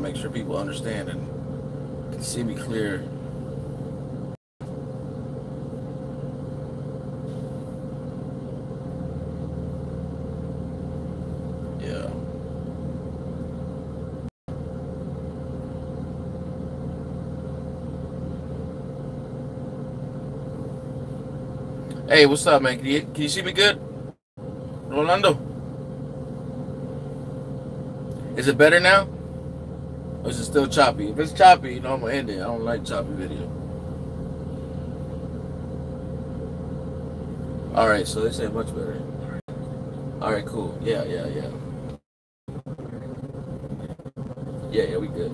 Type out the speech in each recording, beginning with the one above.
make sure people understand and can see me clear. Yeah. Hey, what's up, man? Can you see me good? Rolando? Is it better now? Or is it still choppy? If it's choppy, you know, I'm gonna end it. I don't like choppy video. Alright, so they say much better. Alright, cool. Yeah, we good.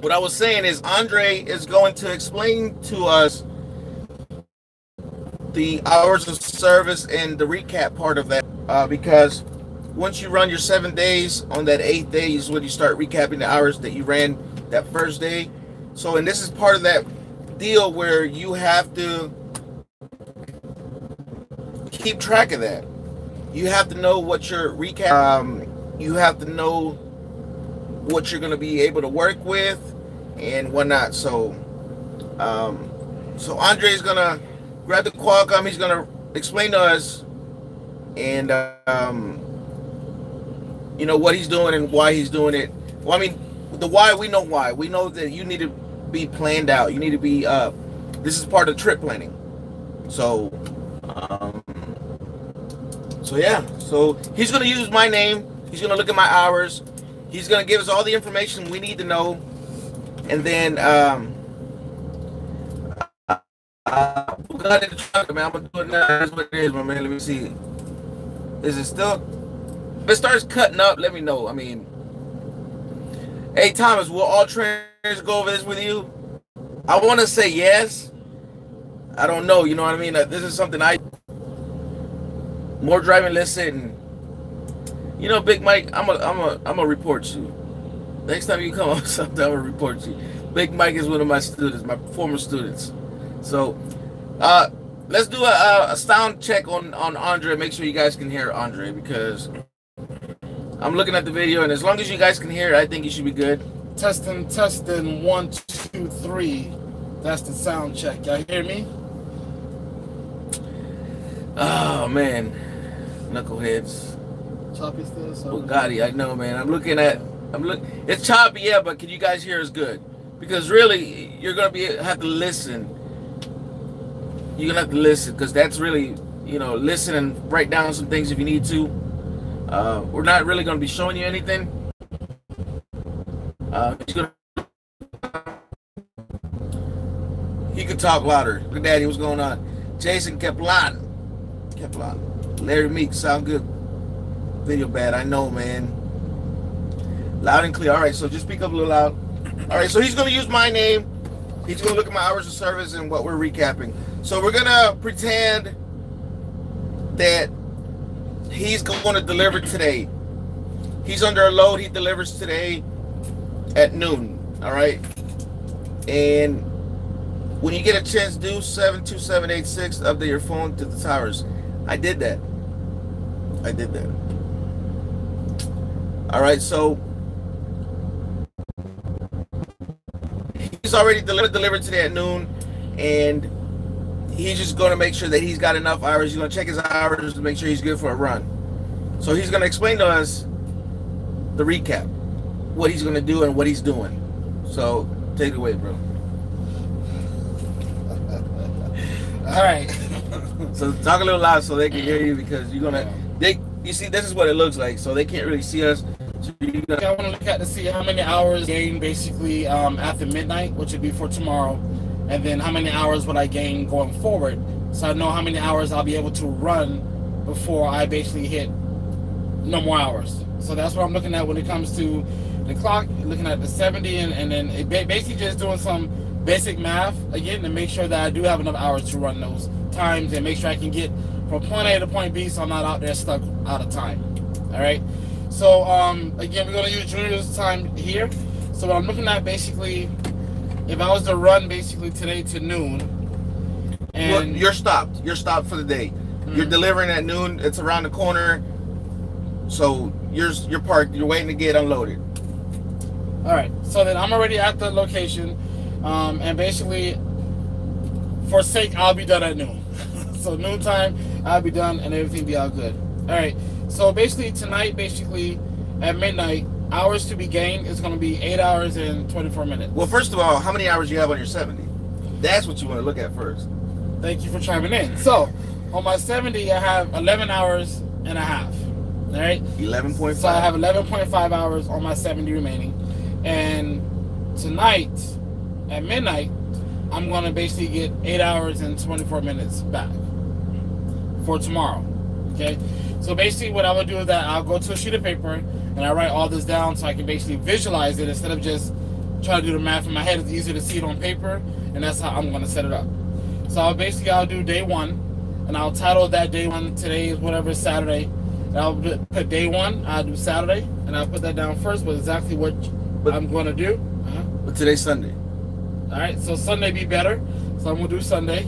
What I was saying is Andre is going to explain to us the hours of service and the recap part of that, because once you run your 7 days, on that 8th day is when you start recapping the hours that you ran that first day. So, and this is part of that deal where you have to keep track of that. You have to know what your recap, you have to know what you're going to be able to work with and whatnot. So, so Andre is going to grab the Qualcomm. He's going to explain to us and, you know, what he's doing and why he's doing it. Well, I mean, the why, we know why. We know that you need to be planned out. You need to be, this is part of trip planning. So, so yeah. So he's going to use my name. He's going to look at my hours. He's going to give us all the information we need to know. And then, got in the truck, man. I'm going to do it now. That's what it is, my man. Let me see. Is it still? If it starts cutting up, let me know. I mean, hey, Thomas, will all trainers go over this with you? I want to say yes. I don't know. You know what I mean? This is something more driving lesson. You know, Big Mike, I'm a report you. Next time you come up with something, I'm gonna report you. Big Mike is one of my students, my former students. So, let's do a sound check on Andre. Make sure you guys can hear Andre, because I'm looking at the video, and as long as you guys can hear it, I think you should be good. Testing, 1, 2, 3. That's the sound check. Y'all hear me? Oh man, knuckleheads. Choppy still. So Bugatti, I know, man. It's choppy, yeah, but can you guys hear us good? Because really, you're gonna have to listen. You're gonna have to listen, because that's really, you know, listen and write down some things if you need to. We're not really gonna be showing you anything. He could talk louder. Good daddy, what's going on? Jason Kaplan. Larry Meek, sound good. Video bad, I know, man. Loud and clear. All right, so just speak up a little loud. All right, so he's going to use my name. He's going to look at my hours of service and what we're recapping. So we're going to pretend that he's going to deliver today. He's under a load. He delivers today at noon. All right. And when you get a chance, do 72786, update your phone to the towers. I did that. All right, so he's already delivered today at noon, and he's just going to make sure that he's got enough hours. He's going to check his hours to make sure he's good for a run. So he's going to explain to us the recap, what he's going to do and what he's doing. So take it away, bro. All right. So talk a little loud so they can hear you, because you're gonna. You see, this is what it looks like, so they can't really see us. So I want to look at to see how many hours gain basically after midnight, which would be for tomorrow, and then how many hours would I gain going forward, so I know how many hours I'll be able to run before I basically hit no more hours. So that's what I'm looking at when it comes to the clock. Looking at the 70, and then it basically just doing some basic math again to make sure that I do have enough hours to run those times and make sure I can get from point A to point B, so I'm not out there stuck out of time. All right. So again, we're gonna use Junior's time here. So what I'm looking at basically, if I was to run basically today to noon, and well, you're stopped. You're stopped for the day. Mm-hmm. You're delivering at noon. It's around the corner. So you're parked. You're waiting to get unloaded. All right, so then I'm already at the location, and basically, for sake, I'll be done at noon. So noontime, I'll be done, and everything be all good. All right, so basically tonight, at midnight, hours to be gained is going to be 8 hours and 24 minutes. Well, first of all, how many hours do you have on your 70? That's what you want to look at first. Thank you for chiming in. So, on my 70, I have 11 hours and a half. All right? 11.5. So, I have 11.5 hours on my 70 remaining. And tonight, at midnight, I'm going to basically get 8 hours and 24 minutes back for tomorrow. Okay? So, basically, what I would do is that I'll go to a sheet of paper and I write all this down so I can basically visualize it instead of just trying to do the math in my head. It's easier to see it on paper, and that's how I'm going to set it up. So I'll do day one, and I'll title that day one. Today is whatever, Saturday. And I'll put day one, I'll do Saturday, and I'll put that down first, but exactly what I'm going to do. But today's Sunday. All right, so Sunday be better. So I'm going to do Sunday.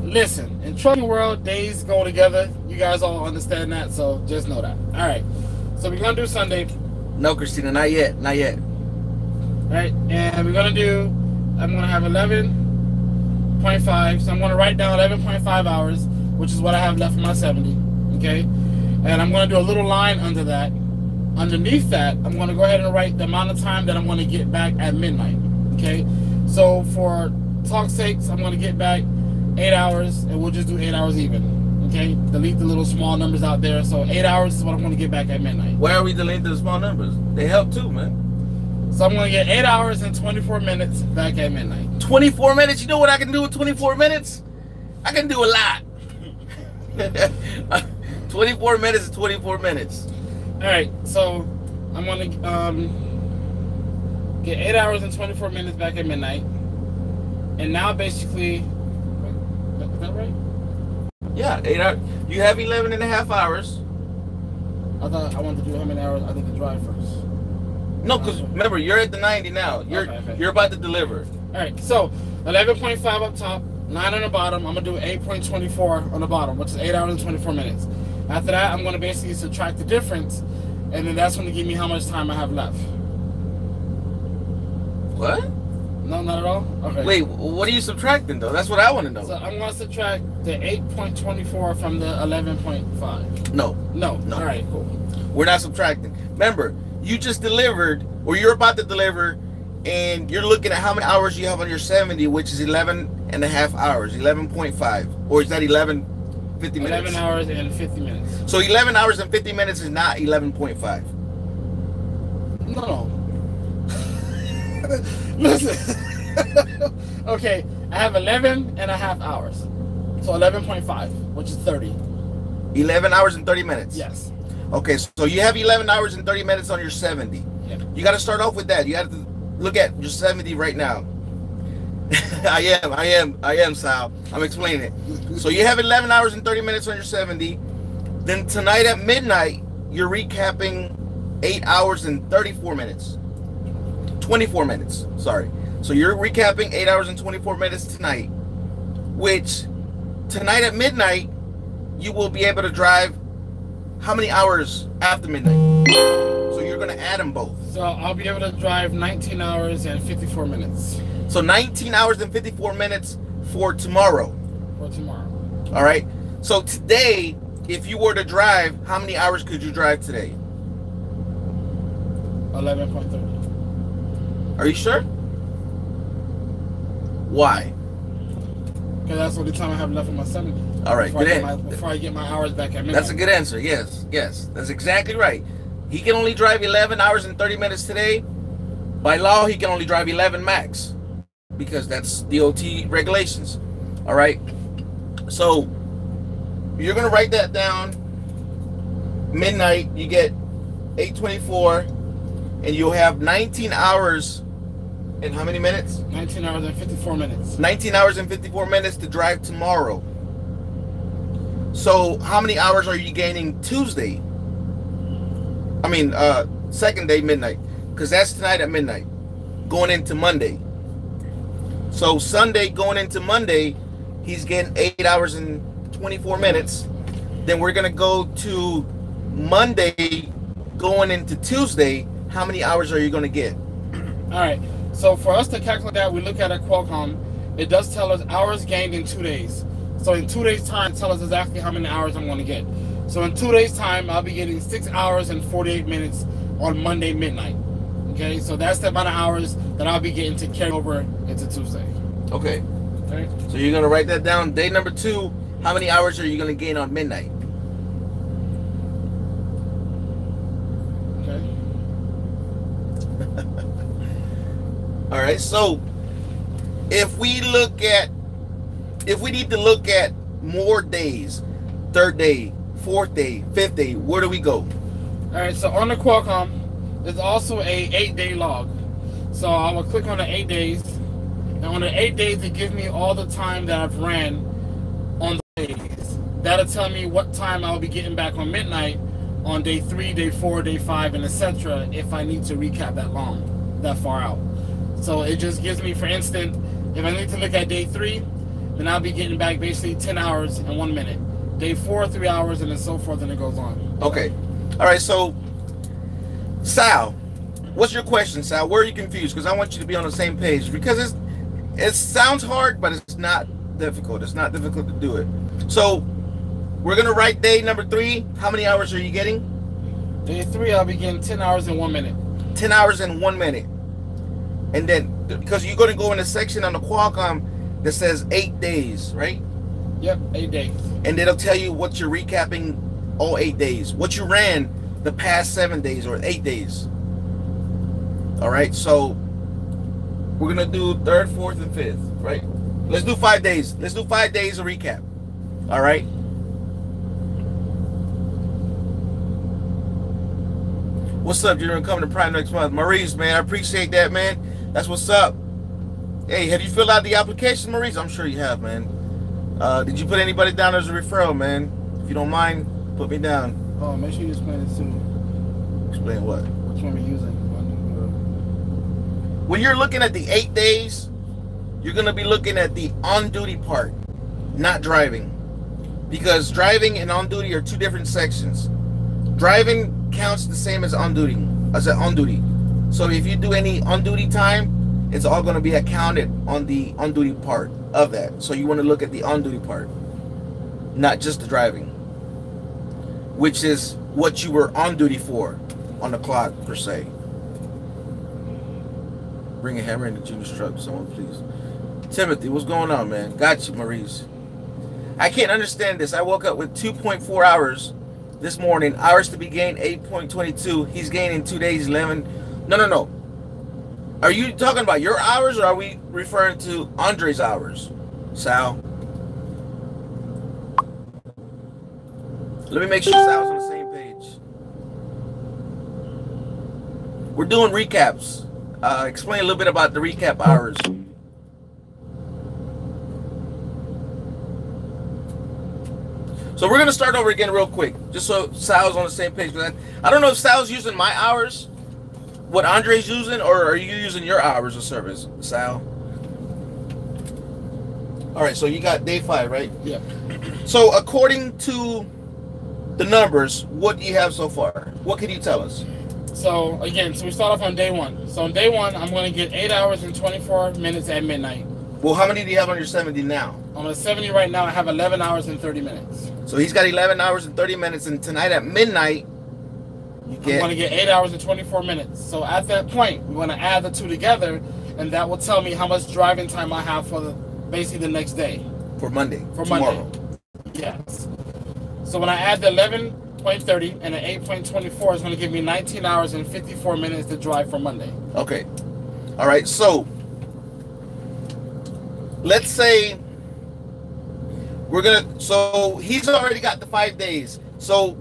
Listen, in trucking world, days go together. You guys all understand that, so just know that. All right, so we're going to do Sunday. No, Christina, not yet. Not yet. All right, and we're going to do, I'm going to have 11.5, so I'm going to write down 11.5 hours, which is what I have left for my 70, okay? And I'm going to do a little line under that. Underneath that, I'm going to go ahead and write the amount of time that I'm going to get back at midnight, okay? So for talk's sakes, I'm going to get back 8 hours, and we'll just do 8 hours even, okay? Delete the little small numbers out there. So 8 hours is what I'm going to get back at midnight. Why are we deleting the small numbers? They help too, man. So I'm going to get 8 hours and 24 minutes back at midnight. 24 minutes? You know what I can do with 24 minutes? I can do a lot. 24 minutes is 24 minutes. All right, so I'm going to get 8 hours and 24 minutes back at midnight. And now basically, is that right? Yeah, 8 hours. You have 11 and a half hours. I thought I wanted to do how many hours I did the drive first. No, because remember, you're at the 90 now. You're about to deliver. All right, so 11.5 up top, 9 on the bottom. I'm going to do 8.24 on the bottom, which is 8 hours and 24 minutes. After that, I'm going to basically subtract the difference, and then that's going to give me how much time I have left. What? No, not at all? Okay. Wait, what are you subtracting, though? That's what I want to know. So I'm going to subtract the 8.24 from the 11.5. No. No. All right, cool. We're not subtracting. Remember, you just delivered, or you're about to deliver, and you're looking at how many hours you have on your 70, which is 11 and a half hours, 11.5. Or is that 50 minutes? 11 hours and 50 minutes. So 11 hours and 50 minutes is not 11.5. No. Listen. Okay, I have 11 and a half hours. So 11.5, which is 30. 11 hours and 30 minutes? Yes. Okay, so you have 11 hours and 30 minutes on your 70. Yeah. You got to start off with that. You have to look at your 70 right now. I am, Sal. I'm explaining it. So you have 11 hours and 30 minutes on your 70. Then tonight at midnight, you're recapping 8 hours and 34 minutes. 24 minutes, sorry. So you're recapping 8 hours and 24 minutes tonight, which tonight at midnight, you will be able to drive how many hours after midnight? So you're going to add them both. So I'll be able to drive 19 hours and 54 minutes. So 19 hours and 54 minutes for tomorrow. For tomorrow. All right. So today, if you were to drive, how many hours could you drive today? 11.30. Are you sure? Why? Because that's what the time I have left on my 70. All right. Before I get my hours back at midnight. That's a good answer. Yes. Yes. That's exactly right. He can only drive 11 hours and 30 minutes today. By law, he can only drive 11 max, because that's DOT regulations. All right. So you're going to write that down. Midnight, you get 8:24, and you'll have 19 hours and how many minutes? 19 hours and 54 minutes. 19 hours and 54 minutes to drive tomorrow. So how many hours are you gaining Tuesday? I mean, second day midnight, because that's tonight at midnight, going into Monday. So Sunday going into Monday, he's getting 8 hours and 24 minutes. Then we're going to go to Monday going into Tuesday. how many hours are you going to get? All right. So for us to calculate that, we look at a Qualcomm. It does tell us hours gained in 2 days. So in 2 days' time, it tells us exactly how many hours I'm going to get. So in 2 days' time, I'll be getting 6 hours and 48 minutes on Monday midnight. Okay, so that's the amount of hours that I'll be getting to carry over into Tuesday. Okay. Okay. So you're going to write that down. Day number 2, how many hours are you going to gain on midnight? Okay. All right, so if we need to look at more days, 3rd day, 4th day, 5th day, where do we go? All right, so on the Qualcomm, there's also a 8-day log. So I will click on the 8 days, and on the 8 days, it gives me all the time that I've ran on the days. That'll tell me what time I'll be getting back on midnight on day 3, day 4, day 5, and etc. if I need to recap that far out. So it just gives me, for instance, if I need to look at day 3, then I'll be getting back basically 10 hours and 1 minute. Day 4, 3 hours, and then so forth, and it goes on. Okay. All right, so Sal, what's your question, Sal? Where are you confused? Because I want you to be on the same page, because it sounds hard, but it's not difficult. It's not difficult to do it. So we're going to write day number 3. How many hours are you getting? Day 3, I'll be getting 10 hours and 1 minute. 10 hours and 1 minute. And then, because you're going to go in a section on the Qualcomm that says 8 days, right? Yep, 8 days. And it'll tell you what you're recapping all 8 days. What you ran the past 7 days or 8 days. All right, so we're going to do 3rd, 4th, and 5th, right? Let's do 5 days. Let's do 5 days of recap. All right? What's up, Junior? Coming to Prime next month. Maurice, man, I appreciate that, man. That's what's up. Hey, have you filled out the application, Maurice? I'm sure you have, man. Did you put anybody down as a referral, man? If you don't mind, put me down. Oh, make sure you explain it soon. Explain what? Which one we're using. When you're looking at the 8 days, you're going to be looking at the on-duty part, not driving. Because driving and on-duty are 2 different sections. Driving counts the same as on-duty. So if you do any on-duty time, it's all going to be accounted on the on-duty part of that. So you want to look at the on-duty part, not just the driving, which is what you were on duty for on the clock, per se. Bring a hammer in the Junior's truck, someone please. Timothy, what's going on, man? Got you, Maurice. I can't understand this. I woke up with 2.4 hours this morning. Hours to be gained, 8.22. He's gaining 2 days, 11. No. Are you talking about your hours, or are we referring to Andre's hours, Sal? Let me make sure Sal's on the same page. We're doing recaps. Explain a little bit about the recap hours. So we're going to start over again real quick, just so Sal's on the same page. I don't know if Sal's using my hours, what Andre's using, or are you using your hours of service, Sal? All right, so you got day 5, right? Yeah. So according to the numbers, what do you have so far? What can you tell us? So again, we start off on day 1. So on day 1, I'm going to get 8 hours and 24 minutes at midnight. Well, how many do you have on your 70 now? On a 70 right now, I have 11 hours and 30 minutes. So he's got 11 hours and 30 minutes, and tonight at midnight, I'm going to get 8 hours and 24 minutes. So at that point, we're going to add the 2 together, and that will tell me how much driving time I have for basically the next day. For Monday. For tomorrow. Monday. Yes. So when I add the 11.30 and the 8.24, it's going to give me 19 hours and 54 minutes to drive for Monday. Okay. All right. So let's say so he's already got the 5 days. So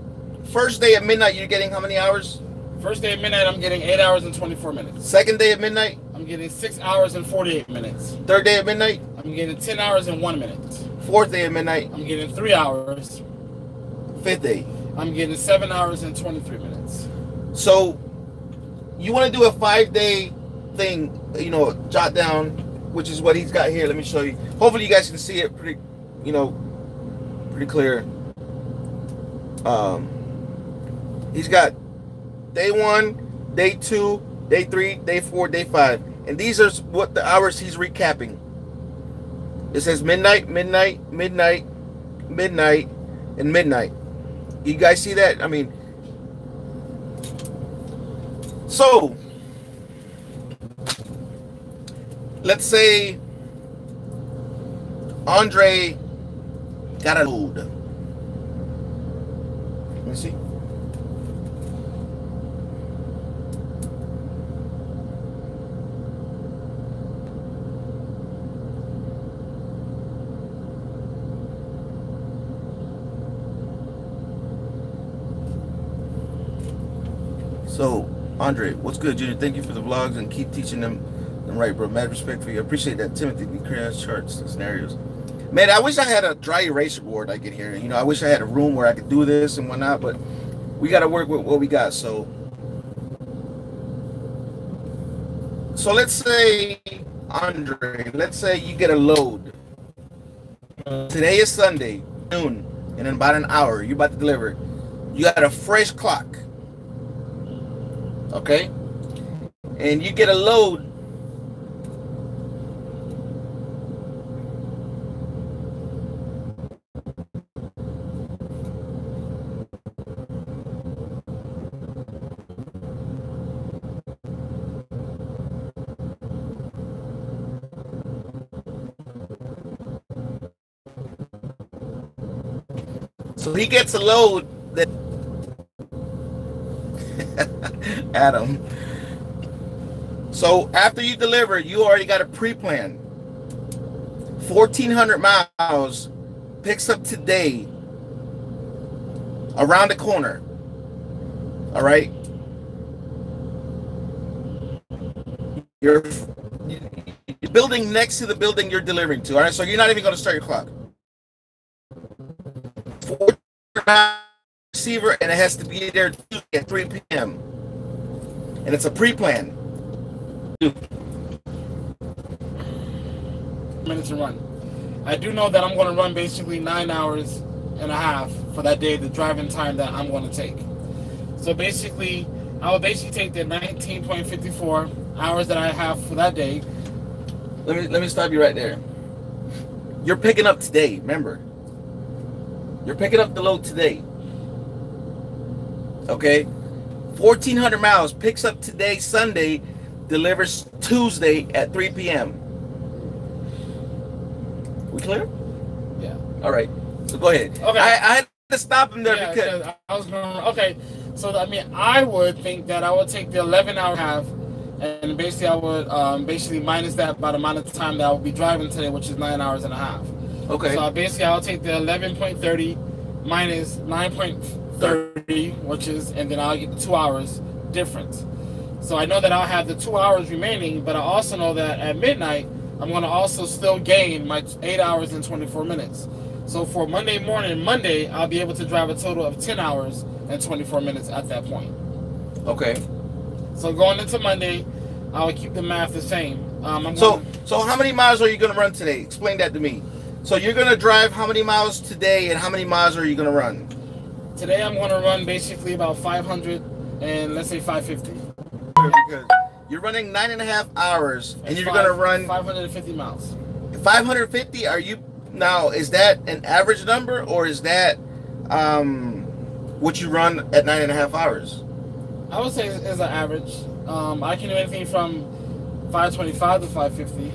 first day at midnight, you're getting how many hours? First day at midnight, I'm getting 8 hours and 24 minutes. Second day at midnight? I'm getting 6 hours and 48 minutes. Third day at midnight? I'm getting 10 hours and 1 minute. Fourth day at midnight? I'm getting 3 hours. Fifth day? I'm getting 7 hours and 23 minutes. So you want to do a 5-day thing, jot down, which is what he's got here. Let me show you. Hopefully you guys can see it pretty clear. He's got day 1, day 2, day 3, day 4, day 5. And these are what the hours he's recapping. It says midnight, midnight, midnight, midnight, and midnight. You guys see that? I mean, so let's say Andre got a load. Let me see. So, Andre, what's good, Junior? Thank you for the vlogs and keep teaching them right, bro. Mad respect for you. I appreciate that, Timothy. We create charts and scenarios. Man, I wish I had a dry eraser board I could hear. You know, I wish I had a room where I could do this and whatnot, but we got to work with what we got. So let's say, Andre, let's say you get a load. Today is Sunday, noon, and in about an hour, you're about to deliver. You got a fresh clock. Okay, and you get a load. So he gets a load that Adam. So after you deliver, you already got a pre-plan. 1,400 miles, picks up today, around the corner. All right. You're building next to the building you're delivering to. All right. So you're not even going to start your clock. Receiver, and it has to be there Tuesday at 3 p.m. and it's a pre-plan. Minutes to run. I do know that I'm going to run basically 9 hours and a half for that day, the driving time that I'm going to take. So basically, I will basically take the 19.54 hours that I have for that day. Let me stop you right there. You're picking up today, remember. You're picking up the load today. Okay? 1,400 miles, picks up today, Sunday, delivers Tuesday at 3 p.m. We clear? Yeah. All right. So go ahead. Okay. I had to stop him there because I was going to, okay. So, I mean, I would think that I would take the 11-hour half, and basically I would basically minus that by the amount of time that I will be driving today, which is 9 hours and a half. Okay. So basically I'll take the 11.30 minus 9.30, which is, and then I'll get the 2 hours difference. So I know that I'll have the 2 hours remaining, but I also know that at midnight, I'm going to also still gain my 8 hours and 24 minutes. So for Monday morning, I'll be able to drive a total of 10 hours and 24 minutes at that point. Okay. So going into Monday, I will keep the math the same. So how many miles are you going to run today? Explain that to me. So you're going to drive how many miles today, and how many miles are you going to run? Today I'm going to run basically about 500 and let's say 550. Because you're running 9.5 hours, and you're going to run 550 miles. 550? Are you now? Is that an average number, or is that what you run at 9.5 hours? I would say it's an average. I can do anything from 525 to 550.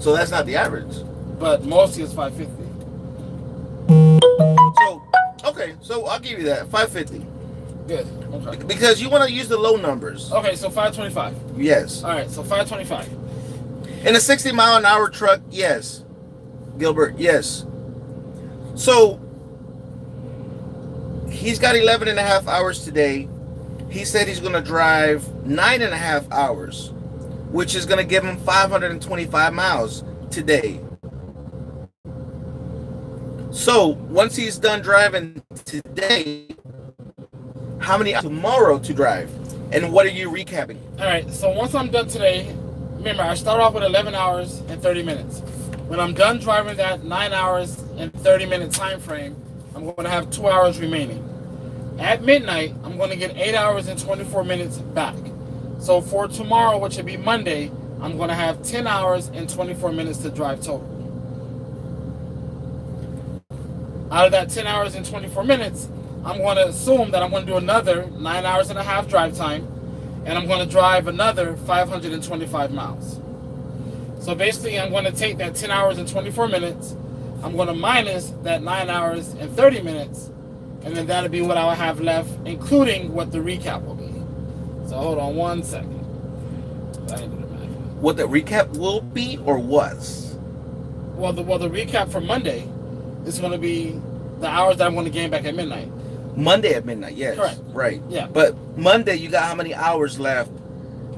So that's not the average. But mostly it's 550. So, okay, so I'll give you that, 550. Good. Okay. Because you want to use the low numbers. Okay, so 525. Yes. All right, so 525. In a 60-mile-an-hour truck, yes. Gilbert, yes. So he's got 11.5 hours today. He said he's going to drive 9.5 hours, which is going to give him 525 miles today. So once he's done driving today, how many tomorrow to drive? And what are you recapping? All right, so once I'm done today, remember I start off with 11 hours and 30 minutes. When I'm done driving that 9 hours and 30 minute time frame, I'm going to have 2 hours remaining. At midnight, I'm going to get 8 hours and 24 minutes back. So for tomorrow, which would be Monday, I'm going to have 10 hours and 24 minutes to drive total. Out of that 10 hours and 24 minutes, I'm going to assume that I'm going to do another 9 hours and a half drive time, and I'm going to drive another 525 miles. So basically, I'm going to take that 10 hours and 24 minutes, I'm going to minus that 9 hours and 30 minutes, and then that'll be what I'll have left, including what the recap will be. So hold on 1 second. What the recap will be or was? Well, the recap for Monday is going to be the hours that I'm going to gain back at midnight. Monday at midnight, yes. Correct. Right. Yeah. But Monday, you got how many hours left?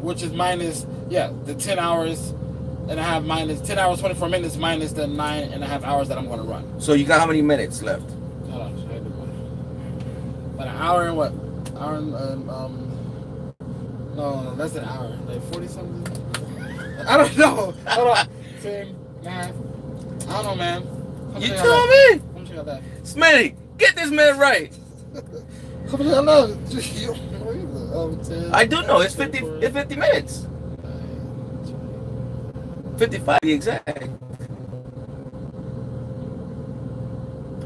Which is minus, the 10 hours and a half minus 10 hours, 24 minutes minus the 9.5 hours that I'm going to run. So you got how many minutes left? Hold on. About an hour and what? Hour and, no, less than an hour. Like 40 something? I don't know. Hold on. 10, 9. I don't know, man. You tell me. How much you got that? Smitty, get this man right. How much I know? 10, I do know. It's 50 minutes. 55 to be exact.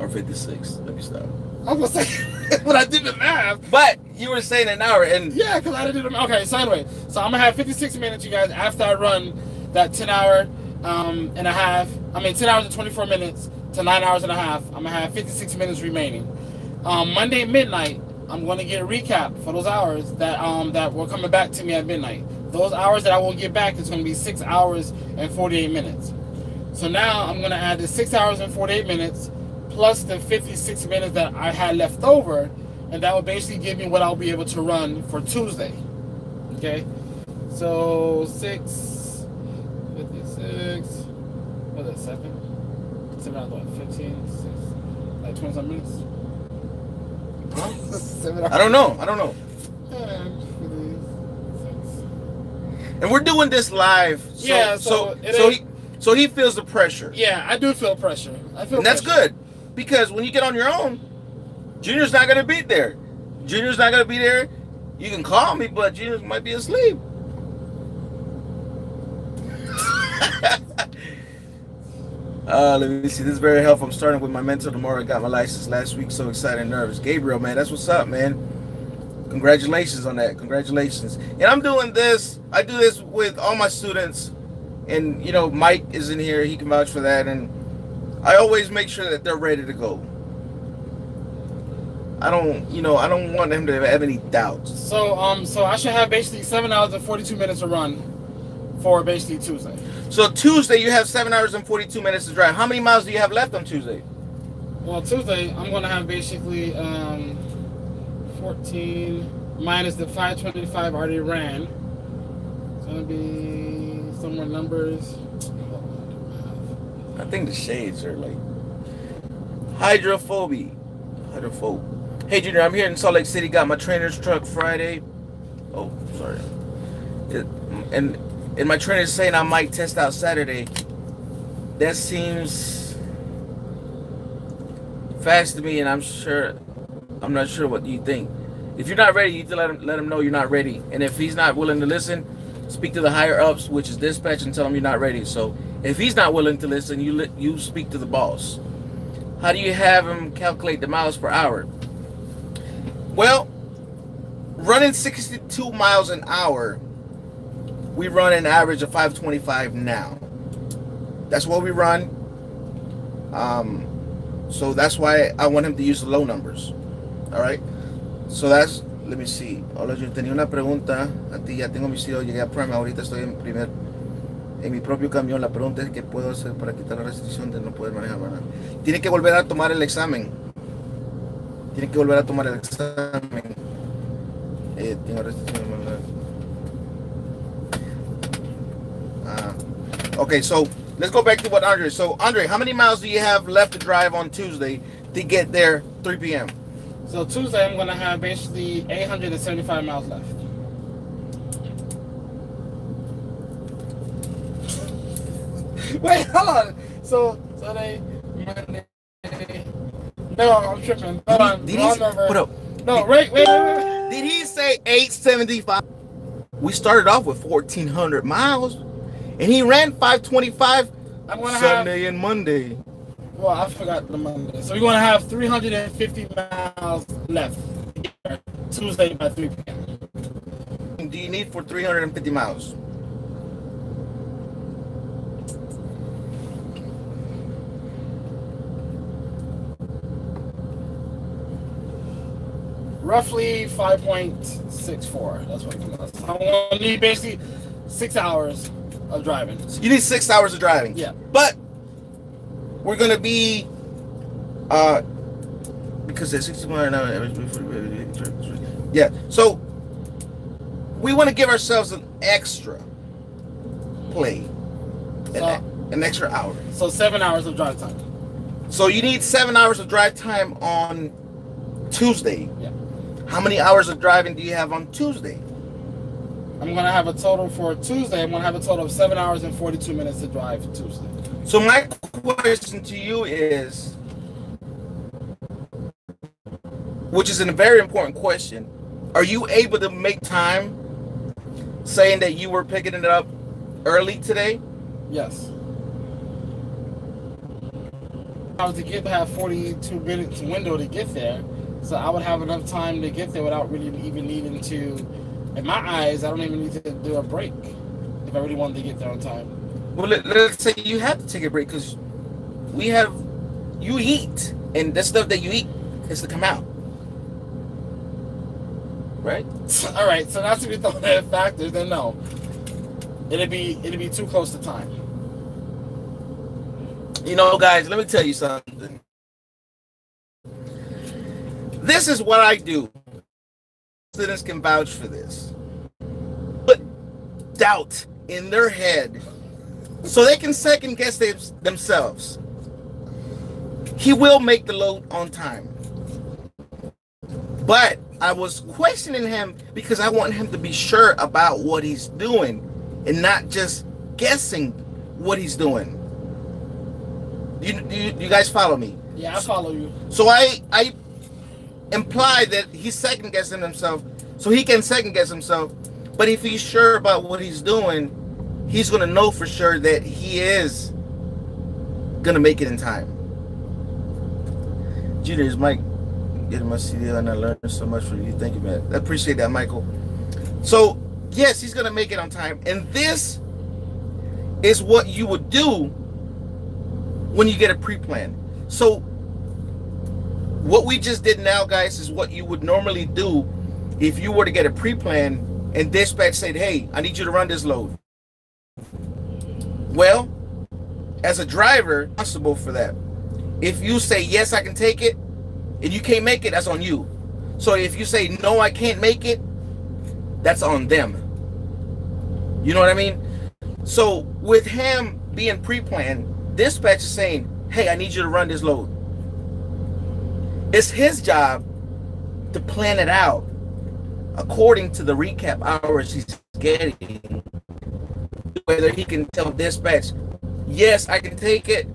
Or 56. Let me stop. I was going to say, but I did the math. But you were saying an hour and... Yeah, because I didn't do the math. Okay, so anyway. So I'm going to have 56 minutes, you guys, after I run that 10 hour and a half. 10 hours and 24 minutes to 9 hours and a half. I'm going to have 56 minutes remaining. Monday midnight, I'm going to get a recap for those hours that were coming back to me at midnight. Those hours that I will get back is going to be 6 hours and 48 minutes. So now I'm going to add the 6 hours and 48 minutes plus the 56 minutes that I had left over, and that will basically give me what I'll be able to run for Tuesday. Okay? So 6, 56, what is that, 7? 7 hours, what, 15, 6, like 20-something minutes? I don't know. And we're doing this live. So he feels the pressure. Yeah, I do feel pressure. And that's good. Because when you get on your own, Junior's not going to be there. Junior's not going to be there. You can call me, but Junior might be asleep. Let me see. This is very helpful. I'm starting with my mentor tomorrow. I got my license last week. So excited and nervous. Gabriel, man, that's what's up, man. Congratulations on that. Congratulations. And I'm doing this. I do this with all my students. And, you know, Mike is in here. He can vouch for that. And I always make sure that they're ready to go. I don't want them to have any doubts. So I should have basically 7 hours and 42 minutes to run for basically Tuesday. So Tuesday you have 7 hours and 42 minutes to drive. How many miles do you have left on Tuesday? Well, Tuesday I'm going to have basically 14 minus the 525 I already ran. It's going to be somewhere numbers. I think the shades are like hydrophobe. Hey Junior, I'm here in Salt Lake City. Got my trainer's truck Friday. Oh, sorry. And my trainer's saying I might test out Saturday. That seems fast to me, and I'm not sure what you think. If you're not ready, you need to let him know you're not ready. And if he's not willing to listen, speak to the higher ups, which is dispatch, and tell him you're not ready. So if he's not willing to listen, you speak to the boss. How do you have him calculate the miles per hour? Well, running 62 miles an hour, we run an average of 525 now. That's what we run. So that's why I want him to use the low numbers. All right. So that's, let me see. Hola, yo tenía una pregunta a ti. Ya tengo mi CDL, llegué a Prime. Ahorita estoy en mi propio camión. La pregunta es qué puedo hacer para quitar la restricción de no poder manejar. Tiene que volver a tomar el examen. Tengo restricción de manejar. Okay, so let's go back to what Andre. So Andre, how many miles do you have left to drive on Tuesday to get there 3 p.m.? So Tuesday I'm gonna have basically 875 miles left. Wait, hold on. So they Monday. No, I'm tripping. Hold on. Did he number. Put up. No, wait. Did he say 875? we started off with 1,400 miles, and he ran 525. I'm gonna 7 a.m. Monday. Well, I forgot the Monday. So we're gonna have 350 miles left Tuesday by 3 p.m. Do you need for 350 miles? Roughly 5.64. That's what it comes out. So I'm gonna need basically 6 hours of driving. You need 6 hours of driving. Yeah. But we're gonna be because it's 61 hours. Yeah. So we want to give ourselves an extra play, an extra hour. So 7 hours of drive time. So you need 7 hours of drive time on Tuesday. Yeah. How many hours of driving do you have on Tuesday? I'm gonna have a total for Tuesday. I'm gonna have a total of 7 hours and 42 minutes to drive Tuesday. So my question to you is, which is a very important question, are you able to make time saying that you were picking it up early today? Yes. I was to have 42 minutes window to get there, so I would have enough time to get there without really even needing to, in my eyes, I don't even need to do a break if I really wanted to get there on time. Well, let's say you have to take a break because you eat, and the stuff that you eat is to come out. Right? All right, so not to be throwing in factors, then no. It'd be too close to time. You know, guys, let me tell you something. This is what I do. Students can vouch for this. Put doubt in their head so they can second guess themselves. He will make the load on time. But I was questioning him because I want him to be sure about what he's doing and not just guessing what he's doing. You guys follow me? Yeah, I follow you. So I imply that he's second guessing himself so he can second guess himself. But if he's sure about what he's doing, he's going to know for sure that he is going to make it in time. Junior, is Mike getting my CDL and I learned so much from you. Thank you, man. I appreciate that, Michael. So, yes, he's going to make it on time. And this is what you would do when you get a pre-plan. So what we just did now, guys, is what you would normally do if you were to get a pre-plan and dispatch said, hey, I need you to run this load. Well, as a driver, I'm responsible for that. If you say, yes, I can take it, and you can't make it, that's on you. So if you say, no, I can't make it, that's on them. You know what I mean? So with him being pre-planned, dispatch is saying, hey, I need you to run this load. It's his job to plan it out according to the recap hours he's getting. Whether he can tell dispatch, yes, I can take it,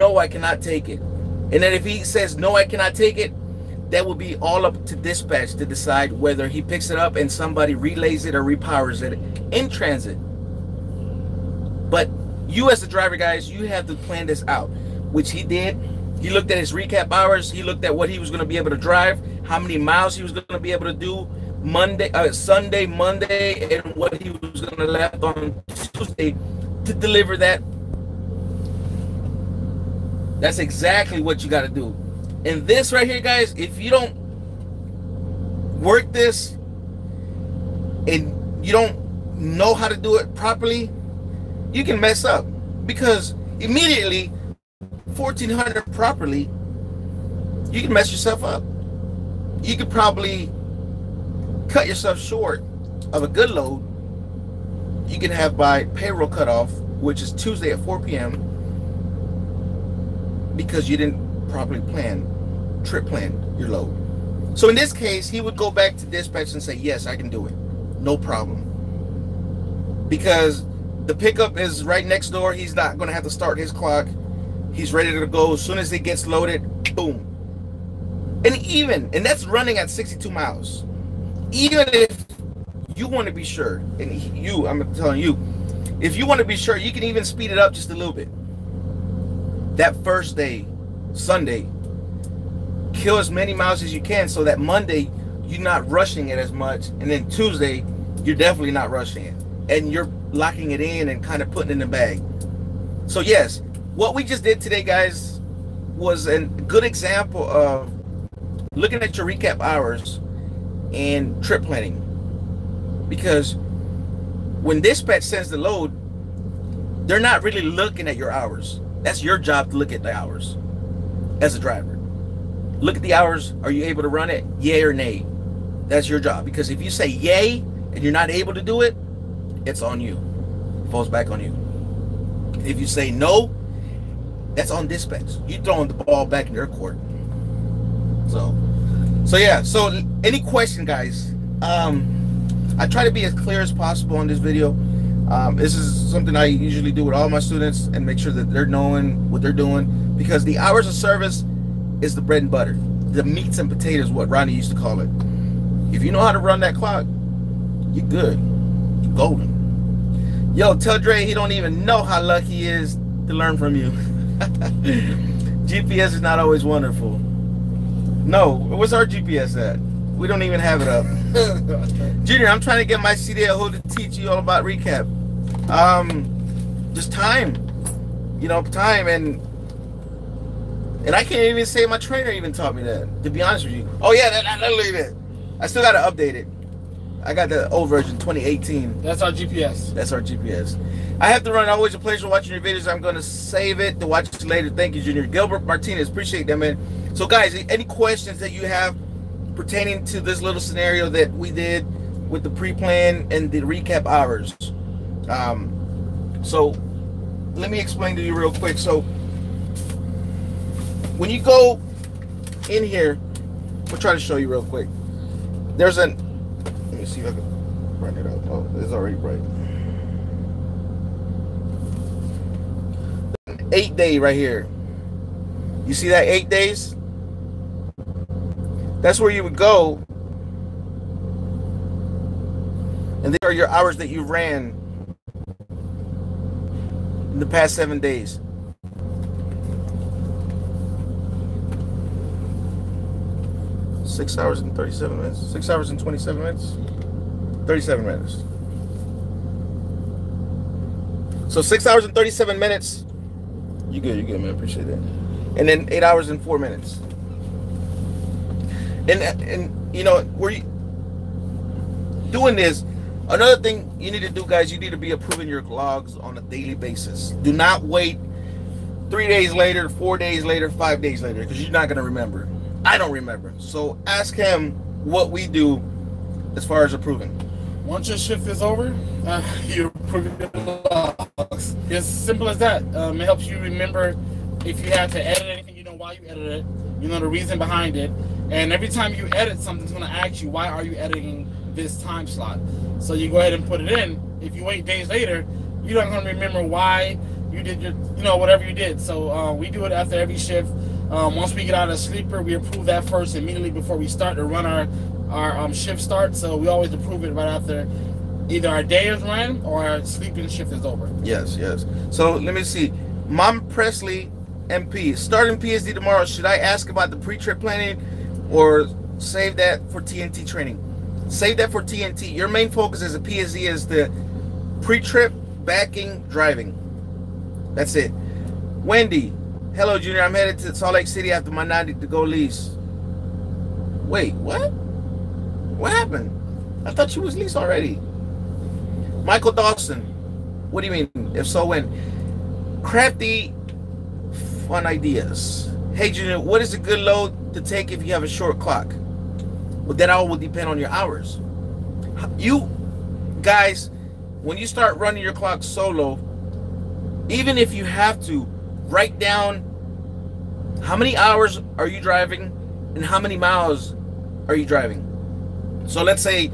no, I cannot take it. And then if he says, no, I cannot take it, that will be all up to dispatch to decide whether he picks it up and somebody relays it or repowers it in transit. But you as the driver, guys, you have to plan this out, which he did. He looked at his recap hours. He looked at what he was going to be able to drive, how many miles he was going to be able to do Sunday, Monday, and what he was going to left on Tuesday to deliver that. That's exactly what you got to do. And this right here, guys, if you don't work this and you don't know how to do it properly, you can mess up, because immediately 1,400 properly, you can mess yourself up. You could probably cut yourself short of a good load you can have by payroll cutoff, which is Tuesday at 4 p.m. because you didn't properly trip plan your load. So in this case, he would go back to dispatch and say, yes, I can do it. No problem. Because the pickup is right next door. He's not going to have to start his clock. He's ready to go. As soon as it gets loaded, boom. And that's running at 62 miles. Even if you want to be sure, and I'm telling you, if you want to be sure, you can even speed it up just a little bit. That first day, Sunday, kill as many miles as you can so that Monday you're not rushing it as much, and then Tuesday you're definitely not rushing it, and you're locking it in and kind of putting it in the bag. So yes, what we just did today, guys, was a good example of looking at your recap hours and trip planning. Because when dispatch sends the load, they're not really looking at your hours. That's your job to look at the hours as a driver. Look at the hours. Are you able to run it? Yay or nay? That's your job. Because if you say yay and you're not able to do it, it's on you. It falls back on you. If you say no, that's on dispatch. You throwing the ball back in their court. So yeah. So any question, guys? I try to be as clear as possible on this video. This is something I usually do with all my students and make sure that they're knowing what they're doing, because the hours of service is the bread and butter. The meats and potatoes, what Ronnie used to call it. If you know how to run that clock, you're good. You're golden. Yo, tell Dre he don't even know how lucky he is to learn from you. GPS is not always wonderful. No, where's our GPS at? We don't even have it up. Junior, I'm trying to get my CDL to teach you all about recap. Just time. You know, time, and I can't even say my trainer even taught me that, to be honest with you. Oh yeah, that literally it. I still gotta update it. I got the old version, 2018. That's our GPS. That's our GPS. I have to run. Always a pleasure watching your videos. I'm gonna save it to watch it later. Thank you, Junior. Gilbert Martinez, appreciate that, man. So guys, any questions that you have pertaining to this little scenario that we did with the pre-plan and the recap hours. So let me explain to you real quick. So when you go in here, we'll try to show you real quick. There's let me see if I can brighten it up. Oh, it's already bright. 8 day right here. You see that 8 days? That's where you would go, and there are your hours that you ran in the past 7 days. Six hours and 37 minutes. 6 hours and 27 minutes. 37 minutes. So 6 hours and 37 minutes. You good, man. Appreciate that. And then 8 hours and 4 minutes. And you know, we're doing this. Another thing you need to do, guys, you need to be approving your logs on a daily basis. Do not wait 3 days later, 4 days later, 5 days later, because you're not going to remember. I don't remember. So ask him what we do as far as approving. Once your shift is over, you approve your logs. It's simple as that. It helps you remember if you had to edit anything, you know why you edited it, you know the reason behind it. And every time you edit something, it's going to ask you, why are you editing this time slot? So you go ahead and put it in. If you wait days later, you're not going to remember why you did your, you know, whatever you did. So we do it after every shift. Once we get out of the sleeper, we approve that first immediately before we start to run our shift start. So we always approve it right after either our day is run or our sleeping shift is over. Yes. So let me see. Mom Presley MP, starting PSD tomorrow. Should I ask about the pre-trip planning or save that for TNT training? Save that for TNT. Your main focus as a PSD is the pre-trip, backing, driving. That's it. Wendy, hello, Junior. I'm headed to Salt Lake City after my 90 to go lease. Wait, what? What happened? I thought you was leased already. Michael Dawson, what do you mean? If so, when? Crafty fun ideas. Hey, Junior, what is a good load to take if you have a short clock? Well, that all will depend on your hours. You guys, when you start running your clock solo, even if you have to, write down how many hours are you driving and how many miles are you driving. So let's say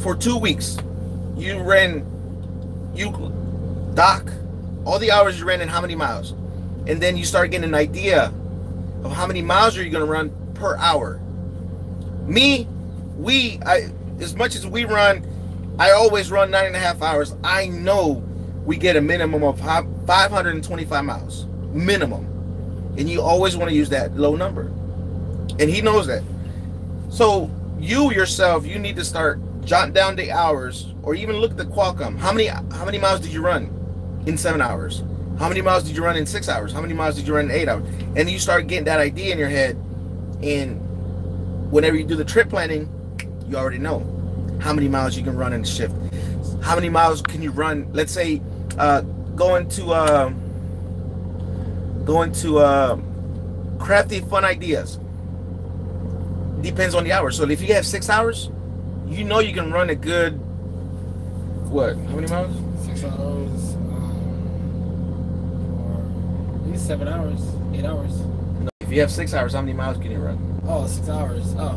for 2 weeks, you dock all the hours you ran and how many miles. And then you start getting an idea of how many miles are you going to run per hour. as much as we run, I always run 9.5 hours. I know we get a minimum of 525 miles, minimum. And you always want to use that low number. And he knows that. So you yourself, you need to start jotting down the hours, or even look at the Qualcomm. How many miles did you run in 7 hours? How many miles did you run in 6 hours? How many miles did you run in 8 hours? And you start getting that idea in your head. And whenever you do the trip planning, you already know how many miles you can run in a shift. How many miles can you run? Let's say going to crafty fun ideas. Depends on the hours. So if you have 6 hours, you know you can run a good, what? How many miles? 6 hours. Or maybe 7 hours, 8 hours. No, if you have 6 hours, how many miles can you run? Oh, 6 hours. Oh.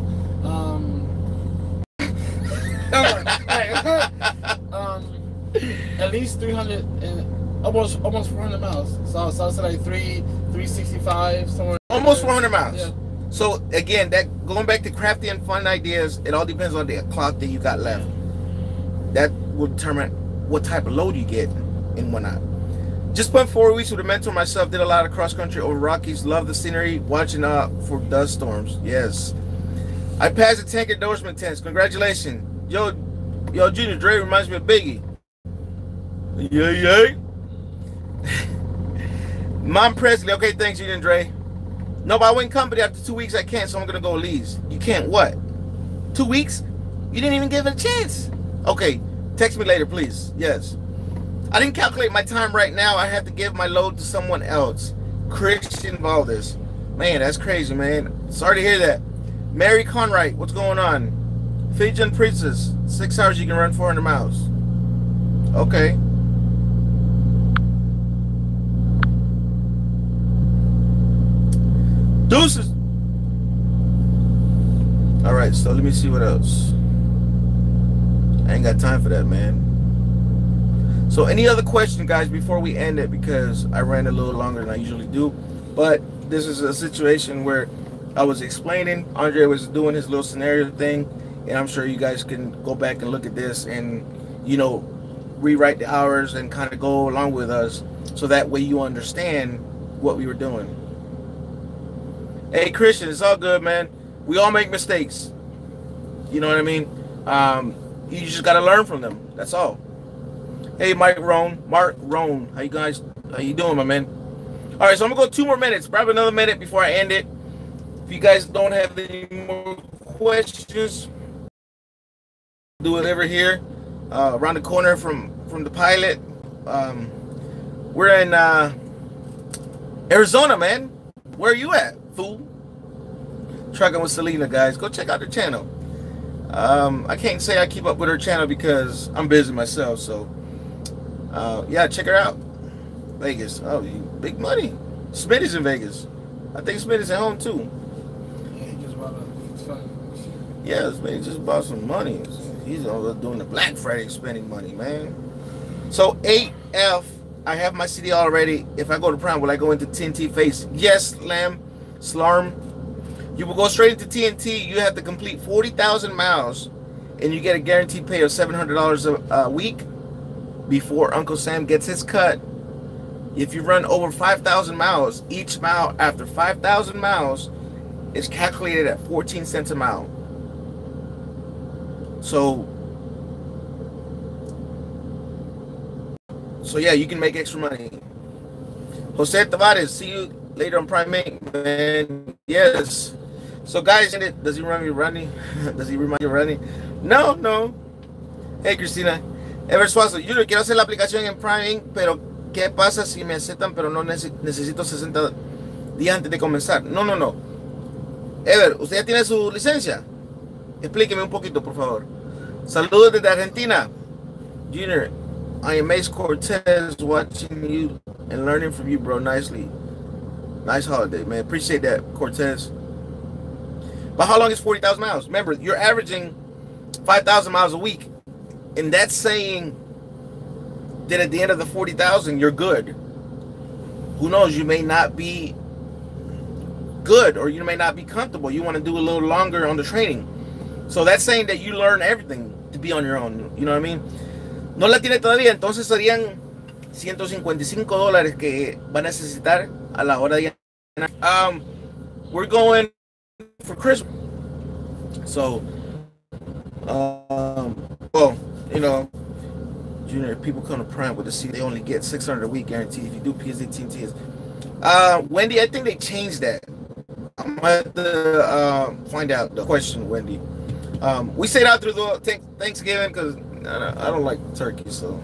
At least 300 and almost 400 miles. So I'll say like 365 somewhere. Almost 400 miles. Yeah. So again, that going back to crafty and fun ideas, it all depends on the clock that you got left. That will determine what type of load you get and whatnot. Just spent 4 weeks with a mentor myself. Did a lot of cross country over Rockies. Love the scenery. Watching out for dust storms. Yes. I passed the tank endorsement test. Congratulations. Yo, Junior Dre reminds me of Biggie. Yeah. Mom Presley. Okay, thanks, Junior Dre. No, but I went company after 2 weeks. I can't, so I'm gonna go Lee's. You can't what? 2 weeks? You didn't even give it a chance. Okay, text me later, please. Yes. I didn't calculate my time right now. I have to give my load to someone else. Christian Valdez. Man, that's crazy, man. Sorry to hear that. Mary Conwright, what's going on? Fijian Princess, 6 hours you can run 400 miles. Okay. Deuces. All right, so let me see what else. I ain't got time for that, man. So any other question, guys, before we end it, because I ran a little longer than I usually do. But this is a situation where I was explaining, Andre was doing his little scenario thing, and I'm sure you guys can go back and look at this and, you know, rewrite the hours and kind of go along with us, so that way you understand what we were doing. Hey, Christian, it's all good, man. We all make mistakes. You know what I mean? You just got to learn from them. That's all. Hey, Mark Roan, how you doing, my man? All right, so I'm gonna go 2 more minutes, probably another minute before I end it. If you guys don't have any more questions, do it over here, around the corner from the pilot. We're in Arizona, man. Where are you at, fool? Trucking with Selena, guys. Go check out her channel. I can't say I keep up with her channel because I'm busy myself, so yeah, check her out. Vegas. Oh, big money. Smitty's in Vegas. I think Smitty's at home too. Yeah, he just bought yeah, Smitty just bought some money. He's doing the Black Friday spending money, man. So 8F, I have my CDL already. If I go to Prime, will I go into TNT phase? Yes, Slarm. You will go straight into TNT. You have to complete 40,000 miles, and you get a guaranteed pay of $700 a week before Uncle Sam gets his cut. If you run over 5,000 miles, each mile after 5,000 miles is calculated at 14 cents a mile. So yeah, you can make extra money. Jose Tavares, see you later on Prime Inc, man. Yes. So guys, does he remind you of running? Does he remind you of running? No. Hey, Cristina. Ever Suazo, yo quiero hacer la aplicación en Prime Inc, pero ¿qué pasa si me aceptan pero no necesito 60 días antes de comenzar? No. Ever, ¿usted ya tiene su licencia? Explíqueme un poquito, por favor. Saludos desde Argentina. Junior, I am Ace Cortez, watching you and learning from you, bro. Nicely. Nice holiday, man. Appreciate that, Cortez. But how long is 40,000 miles? Remember, you're averaging 5,000 miles a week. And that's saying that at the end of the 40,000, you're good. Who knows? You may not be good, or you may not be comfortable. You want to do a little longer on the training. So that's saying that you learn everything to be on your own. You know what I mean? No la tiene todavía, entonces serían $155 que va a necesitar a la hora de llenar. We're going for Christmas. So, well, you know, Junior, people come to Prime with the C, they only get $600 a week guaranteed if you do PS18 TS. Wendy, I think they changed that. I'm gonna have to find out the question, Wendy. We stayed out through the Thanksgiving because I don't like turkey, so.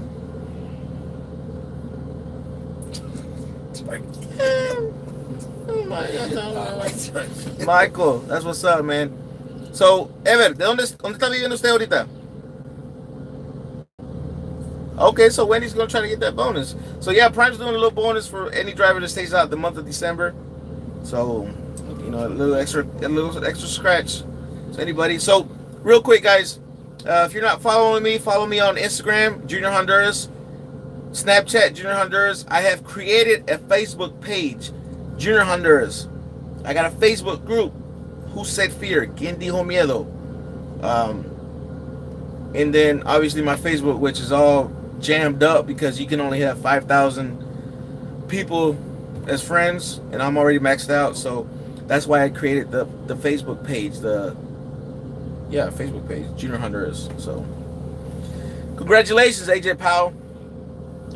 Michael, that's what's up, man. So, Ever, dónde está viviendo usted ahorita? Okay, so Wendy's gonna try to get that bonus. So yeah, Prime's doing a little bonus for any driver that stays out the month of December. So, you know, a little extra scratch. So anybody. So real quick, guys, if you're not following me, follow me on Instagram, JuniorHonduras, Snapchat, JuniorHonduras. I have created a Facebook page, JuniorHonduras. I got a Facebook group. Who said fear? ¿Quién dijo miedo? And then obviously my Facebook, which is all jammed up because you can only have 5,000 people as friends, and I'm already maxed out. So that's why I created the Facebook page, Facebook page, JuniorHonduras. So congratulations, AJ Powell.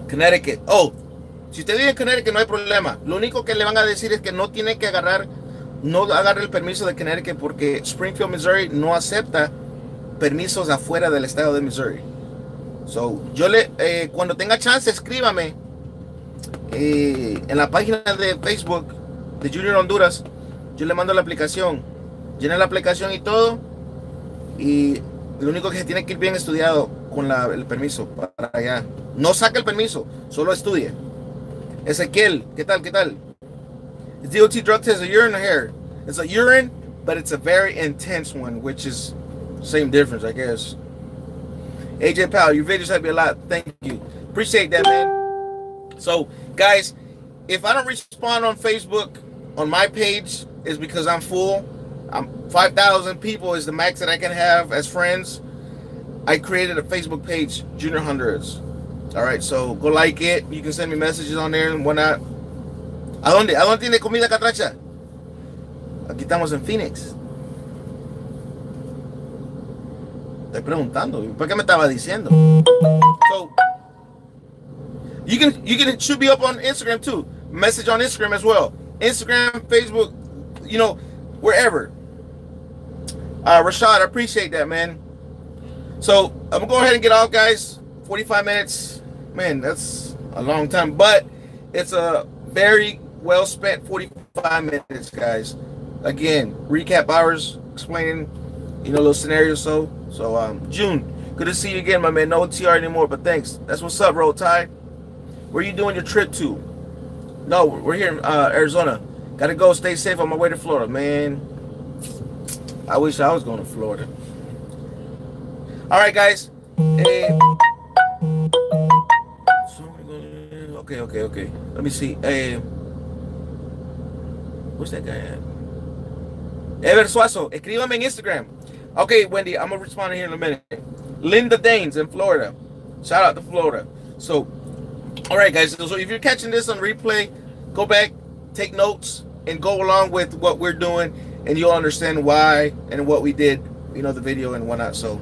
Connecticut. Oh, si usted vive en Connecticut no hay problema. Lo único que le van a decir es que no tiene que no agarre el permiso de Connecticut porque Springfield, Missouri no acepta permisos afuera del estado de Missouri. So, yo cuando tenga chance, escríbame en la página de Facebook de Junior Honduras. Yo le mando la aplicación. Llena la aplicación y todo. Y lo único que tiene que ir bien estudiado con el permiso para allá. No saque el permiso, solo estudie. Ezequiel, ¿qué tal? ¿Qué tal? The DOT drug test is a urine or hair? It's a urine, but it's a very intense one, which is same difference, I guess. AJ Powell, your videos help me a lot. Thank you. Appreciate that, man. So, guys, if I don't respond on Facebook on my page, it's because I'm full. 5,000 people is the max that I can have as friends. I created a Facebook page, JuniorHonduras. All right, so go like it. You can send me messages on there and whatnot. ¿A dónde? ¿A dónde tiene comida catracha? Aquí estamos en Phoenix. Estoy preguntando. ¿Por qué me estaba diciendo? So, it should be up on Instagram too. Message on Instagram as well. Instagram, Facebook, you know, wherever. Rashad, I appreciate that, man. So I'm gonna go ahead and get off, guys. 45 minutes, man, that's a long time, but it's a very well spent 45 minutes, guys. Again, recap hours, explaining, you know, little scenarios. So June, good to see you again, my man. No TR anymore, but thanks. That's what's up, Roll Tide. Where you doing your trip to? No, we're here in Arizona. Gotta go. Stay safe on my way to Florida, man. I wish I was going to Florida. All right, guys. Okay. Let me see. What's that guy at? Ever Suazo, escríbame en Instagram. Okay, Wendy, I'm gonna respond here in a minute. Linda Danes in Florida. Shout out to Florida. So, all right, guys. So if you're catching this on replay, go back, take notes, and go along with what we're doing, and you'll understand why and what we did. You know, the video and whatnot. So,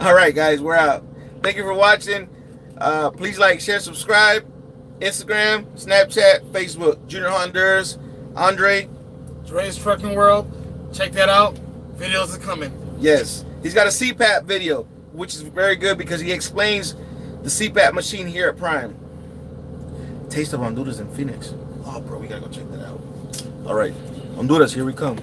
all right, guys, we're out. Thank you for watching. Please like, share, subscribe. Instagram, Snapchat, Facebook, JuniorHonduras, Dre's Trucking World. Check that out. Videos are coming. Yes. He's got a CPAP video, which is very good because he explains the CPAP machine here at Prime. Taste of Honduras in Phoenix. Oh, bro, we got to go check that out. All right. Honduras, here we come.